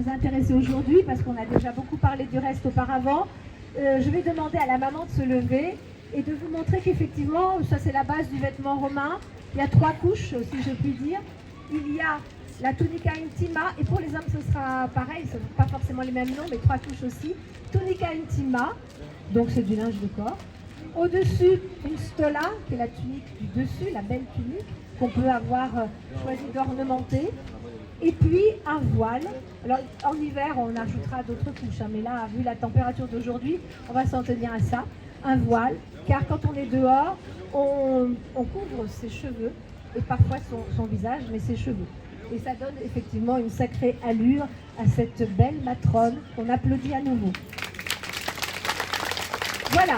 Nous intéresser aujourd'hui parce qu'on a déjà beaucoup parlé du reste auparavant. Je vais demander à la maman de se lever et de vous montrer qu'effectivement, ça c'est la base du vêtement romain. Il y a 3 couches, si je puis dire. Il y a la tunica intima, et pour les hommes ce sera pareil, ce ne sont pas forcément les mêmes noms, mais 3 couches aussi. Tunica intima, donc c'est du linge de corps. Au-dessus, une stola, qui est la tunique du dessus, la belle tunique, qu'on peut avoir choisi d'ornementer. Et puis un voile. Alors en hiver, on ajoutera d'autres couches, mais là, vu la température d'aujourd'hui, on va s'en tenir à ça. Un voile, car quand on est dehors, on couvre ses cheveux, et parfois son visage, mais ses cheveux. Et ça donne effectivement une sacrée allure à cette belle matrone qu'on applaudit à nouveau. Voilà,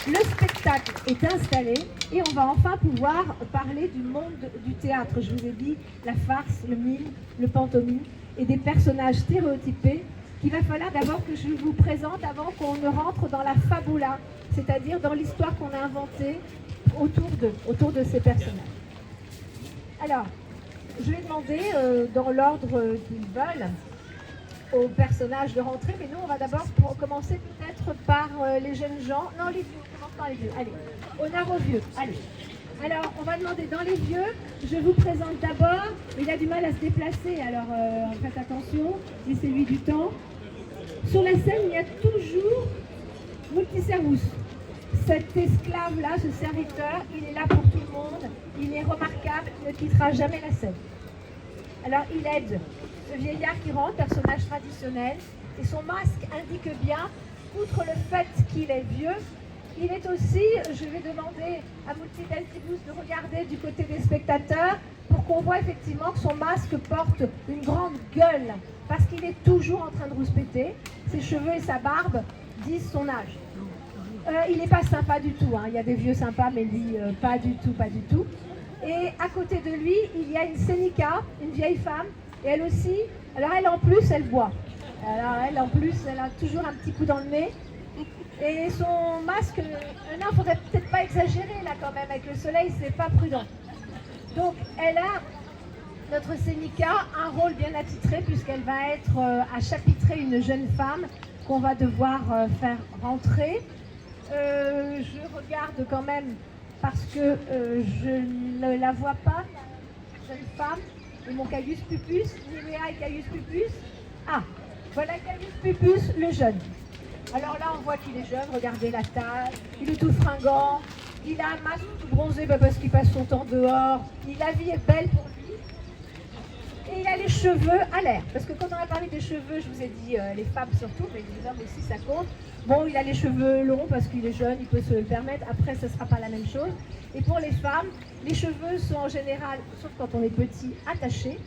le spectacle est installé et on va enfin pouvoir parler du monde du théâtre. Je vous ai dit, la farce, le mime, le pantomime et des personnages stéréotypés qu'il va falloir d'abord que je vous présente avant qu'on ne rentre dans la fabula, c'est-à-dire dans l'histoire qu'on a inventée autour de ces personnages. Alors, je vais demander, dans l'ordre qu'ils veulent, aux personnages de rentrer, mais nous on va d'abord commencer peut-être par les jeunes gens. Non, les vieux, on commence par les vieux. Allez, honneur aux vieux. Allez. Alors, on va demander dans les vieux, je vous présente d'abord, il a du mal à se déplacer, alors faites attention, laissez-lui du temps. Sur la scène, il y a toujours Multiservus. Cet esclave-là, ce serviteur, il est là pour tout le monde, il est remarquable, il ne quittera jamais la scène. Alors, il aide ce vieillard qui rentre, personnage traditionnel, et son masque indique bien, outre le fait qu'il est vieux, il est aussi, je vais demander à Multiservus de regarder du côté des spectateurs pour qu'on voit effectivement que son masque porte une grande gueule, parce qu'il est toujours en train de rouspéter, ses cheveux et sa barbe disent son âge. Il n'est pas sympa du tout, hein. Il y a des vieux sympas, mais lui, pas du tout, pas du tout. Et à côté de lui, il y a une Sénica, une vieille femme, et elle aussi, alors elle en plus, elle boit. Alors elle en plus, elle a toujours un petit coup dans le nez. Et son masque, non, il faudrait peut-être pas exagérer là quand même, avec le soleil, c'est pas prudent. Donc elle a, notre Sénica, un rôle bien attitré, puisqu'elle va être à chapitrer une jeune femme qu'on va devoir faire rentrer. Je regarde quand même parce que je ne la vois pas, la jeune femme, et mon Caius Pupus, Nivea et Caius Pupus. Ah, voilà Caius Pupus, le jeune. Alors là, on voit qu'il est jeune, regardez la taille, il est tout fringant, il a un masque tout bronzé parce qu'il passe son temps dehors, la vie est belle pour lui. Et il a les cheveux à l'air, parce que quand on a parlé des cheveux, je vous ai dit les femmes surtout, mais les hommes aussi ça compte. Bon, il a les cheveux longs parce qu'il est jeune, il peut se le permettre, après ce ne sera pas la même chose. Et pour les femmes, les cheveux sont en général, sauf quand on est petit, attachés.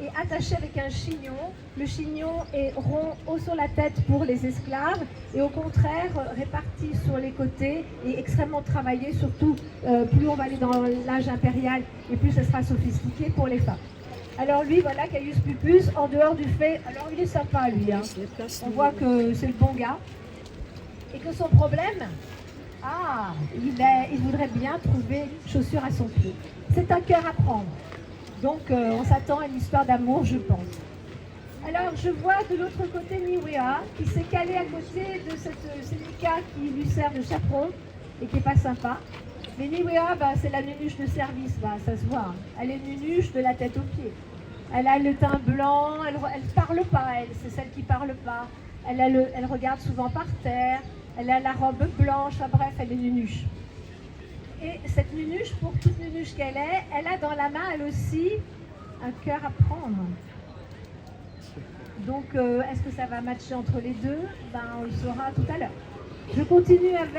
Et attachés avec un chignon. Le chignon est rond haut sur la tête pour les esclaves et au contraire réparti sur les côtés et extrêmement travaillé, surtout plus on va aller dans l'âge impérial et plus ce sera sophistiqué pour les femmes. Alors lui, voilà, Caius Pupus, en dehors du fait, alors il est sympa lui, hein. On voit que c'est le bon gars. Et que son problème, il voudrait bien trouver chaussure à son pied. C'est un cœur à prendre. Donc on s'attend à une histoire d'amour, je pense. Alors je vois de l'autre côté Nivea qui s'est calée à côté de cette Sénica qui lui sert de chaperon et qui n'est pas sympa. Mais Nivea, c'est la nunuche de service, ça se voit. Elle est nunuche de la tête aux pieds. Elle a le teint blanc, elle ne parle pas, c'est celle qui ne parle pas. Elle regarde souvent par terre, elle a la robe blanche, bref, elle est nunuche. Et cette nunuche, pour toute nunuche qu'elle est, elle a dans la main, elle aussi, un cœur à prendre. Donc, est-ce que ça va matcher entre les deux? On le saura tout à l'heure. Je continue avec